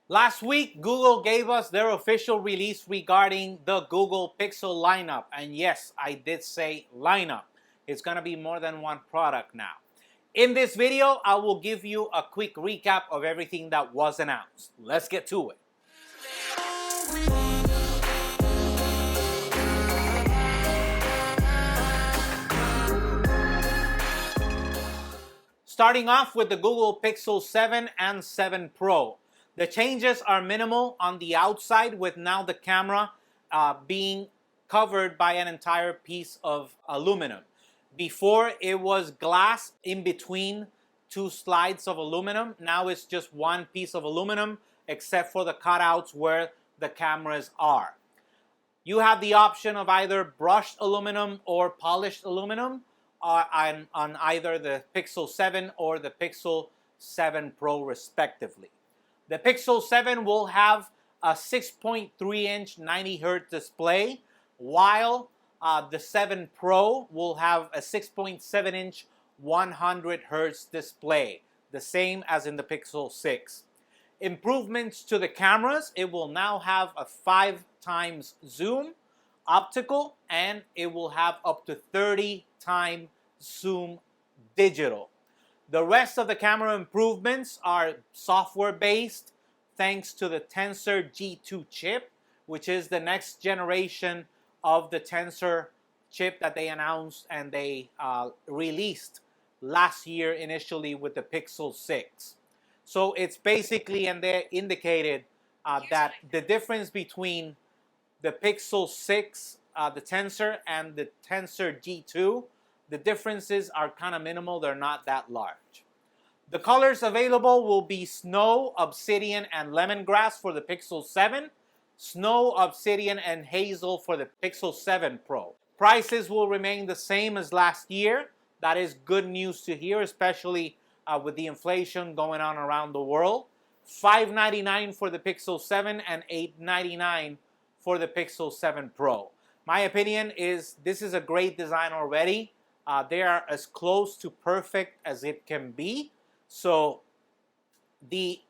Last week, Google gave us their official release regarding the Google Pixel lineup. And yes, I did say lineup. It's going to be more than one product now. In this video, I will give you a quick recap of everything that was announced. Let's get to it. Starting off with the Google Pixel 7 and 7 Pro. The changes are minimal on the outside, with now the camera being covered by an entire piece of aluminum. Before, it was glass in between two slides of aluminum. Now it's just one piece of aluminum, except for the cutouts where the cameras are. You have the option of either brushed aluminum or polished aluminum on either the Pixel 7 or the Pixel 7 Pro respectively. The Pixel 7 will have a 6.3-inch 90Hz display, while the 7 Pro will have a 6.7-inch 100Hz display, the same as in the Pixel 6. Improvements to the cameras: it will now have a 5x zoom optical, and it will have up to 30x zoom digital. The rest of the camera improvements are software based, thanks to the Tensor G2 chip, which is the next generation of the Tensor chip that they announced and they released last year initially with the Pixel 6. So it's basically, and they indicated that the difference between the Pixel 6, the Tensor, and the Tensor G2, the differences are kind of minimal. They're not that large. The colors available will be Snow, Obsidian, and Lemongrass for the Pixel 7, Snow, Obsidian, and Hazel for the Pixel 7 Pro. Prices will remain the same as last year. That is good news to hear, especially with the inflation going on around the world. $599 for the Pixel 7 and $899 for the Pixel 7 Pro. My opinion is this is a great design already. They are as close to perfect as it can be. So the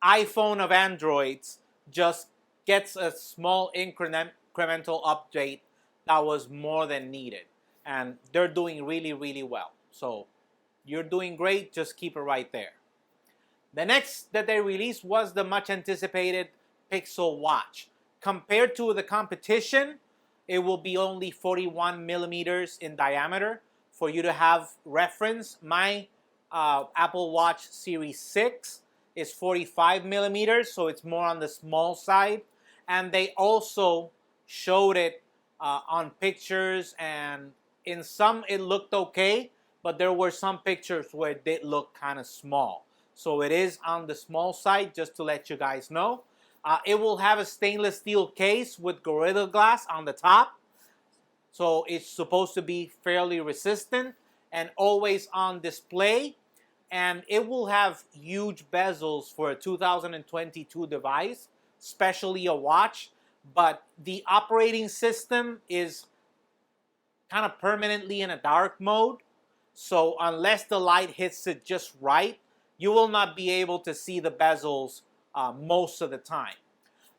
iPhone of Androids just gets a small incremental update that was more than needed. And they're doing really, really well. So you're doing great. Just keep it right there. The next that they released was the much anticipated Pixel Watch. Compared to the competition, it will be only 41 millimeters in diameter. For you to have reference, my Apple Watch Series 6 is 45 millimeters, so it's more on the small side. And they also showed it on pictures, and in some it looked okay, but there were some pictures where it did look kind of small. So it is on the small side, just to let you guys know. It will have a stainless steel case with Gorilla Glass on the top. So it's supposed to be fairly resistant and always on display. And it will have huge bezels for a 2022 device, especially a watch. But the operating system is kind of permanently in a dark mode. So unless the light hits it just right, you will not be able to see the bezels most of the time.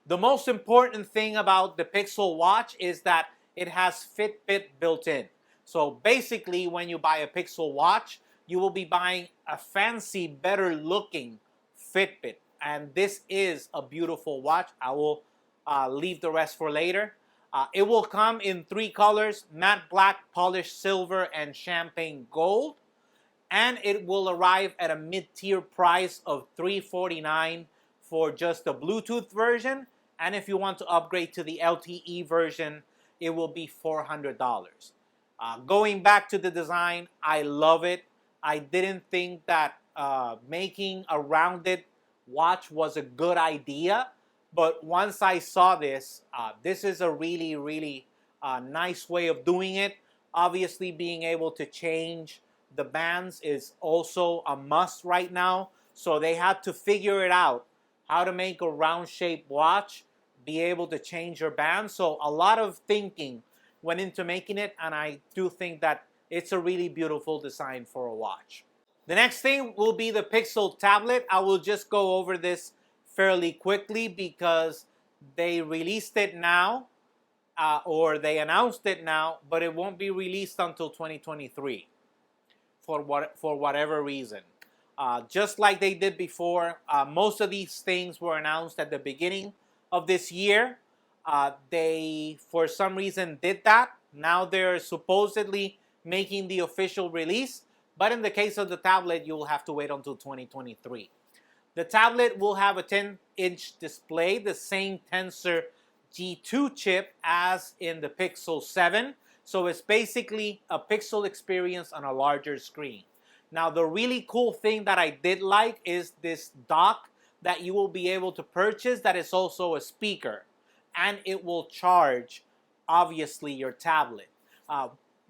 The most important thing about the Pixel Watch is that it has Fitbit built in. So basically, when you buy a Pixel Watch, you will be buying a fancy, better looking Fitbit. And this is a beautiful watch. I will leave the rest for later. It will come in 3 colors: matte black, polished silver, and champagne gold. And it will arrive at a mid-tier price of $349 for just the Bluetooth version. And if you want to upgrade to the LTE version, it will be $400. Going back to the design, I love it. I didn't think that making a rounded watch was a good idea. But once I saw this, this is a really, really nice way of doing it. Obviously, being able to change the bands is also a must right now. So they had to figure it out, how to make a round-shaped watch, be able to change your bands. So a lot of thinking went into making it, and I do think that it's a really beautiful design for a watch. The next thing will be the Pixel tablet. I will just go over this fairly quickly because they released it now, or they announced it now, but it won't be released until 2023 for whatever reason. Just like they did before, most of these things were announced at the beginning of this year. They, for some reason, did that. Now they're supposedly making the official release, but in the case of the tablet, you will have to wait until 2023. The tablet will have a 10-inch display, the same Tensor G2 chip as in the Pixel 7. So it's basically a Pixel experience on a larger screen. Now, the really cool thing that I did like is this dock that you will be able to purchase that is also a speaker. And it will charge, obviously, your tablet.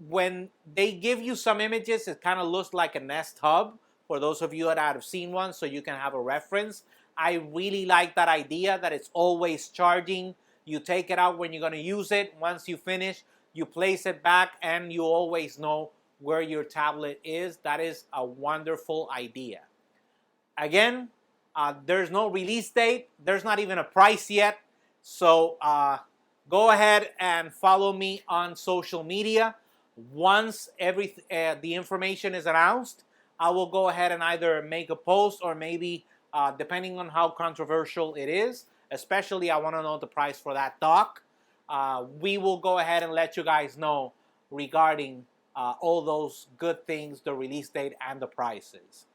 When they give you some images, it kind of looks like a Nest Hub, for those of you that have seen one, so you can have a reference. I really like that idea that it's always charging. You take it out when you're going to use it. Once you finish, you place it back, and you always know where your tablet is. That is a wonderful idea. Again, there's no release date. There's not even a price yet. So go ahead and follow me on social media. Once the information is announced, I will go ahead and either make a post or maybe, depending on how controversial it is, especially I want to know the price for that dock, we will go ahead and let you guys know regarding all those good things, the release date and the prices.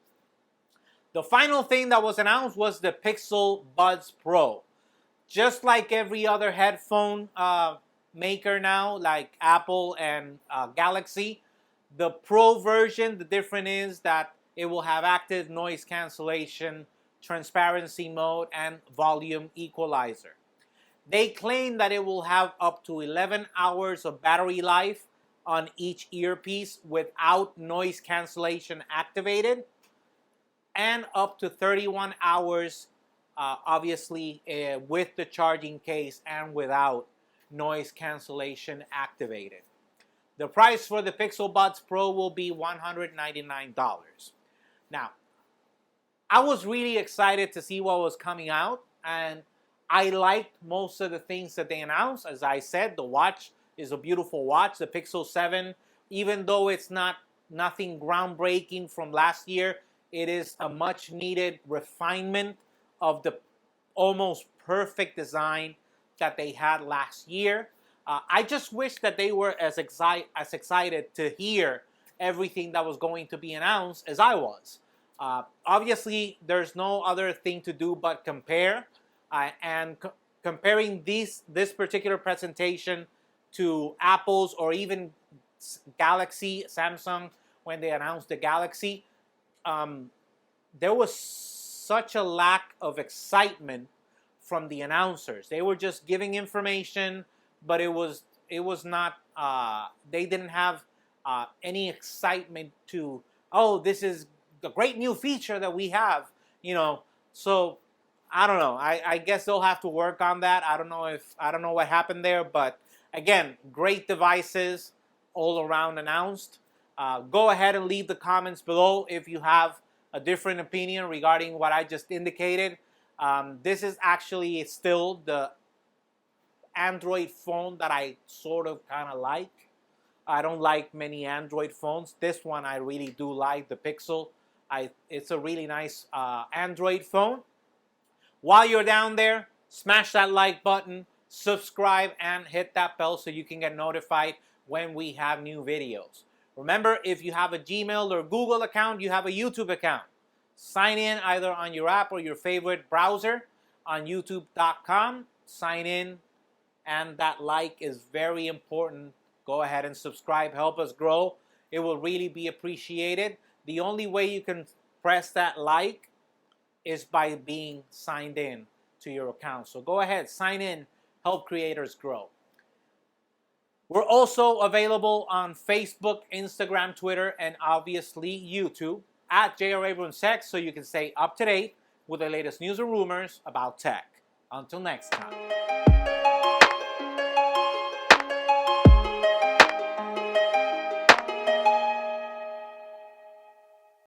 The final thing that was announced was the Pixel Buds Pro. Just like every other headphone maker now, like Apple and Galaxy, the Pro version, the difference is that it will have active noise cancellation, transparency mode, and volume equalizer. They claim that it will have up to 11 hours of battery life on each earpiece without noise cancellation activated, and up to 31 hours obviously with the charging case and without noise cancellation activated. The price for the Pixel Buds Pro will be $199. Now, I was really excited to see what was coming out, and I liked most of the things that they announced. As I said, the watch is a beautiful watch. The Pixel 7, even though it's nothing groundbreaking from last year, it is a much needed refinement of the almost perfect design that they had last year. I just wish that they were as excited to hear everything that was going to be announced as I was. Obviously, there's no other thing to do but compare. Comparing this particular presentation to Apple's or even Galaxy, Samsung, when they announced the Galaxy, there was such a lack of excitement from the announcers. They were just giving information, but it was not. They didn't have any excitement to, oh, this is the great new feature that we have, So I don't know. I guess they'll have to work on that. I don't know what happened there, but again, great devices all around announced. Go ahead and leave the comments below if you have a different opinion regarding what I just indicated. This is actually still the Android phone that I sort of kind of like. I don't like many Android phones. This one I really do like, the Pixel. It's a really nice Android phone. While you're down there, smash that like button, subscribe, and hit that bell so you can get notified when we have new videos. Remember, if you have a Gmail or Google account, you have a YouTube account. Sign in either on your app or your favorite browser on youtube.com. Sign in, and that like is very important. Go ahead and subscribe. Help us grow. It will really be appreciated. The only way you can press that like is by being signed in to your account. So go ahead, sign in, help creators grow. We're also available on Facebook, Instagram, Twitter, and obviously YouTube at J.R. Abrams Tech, so you can stay up to date with the latest news and rumors about tech. Until next time.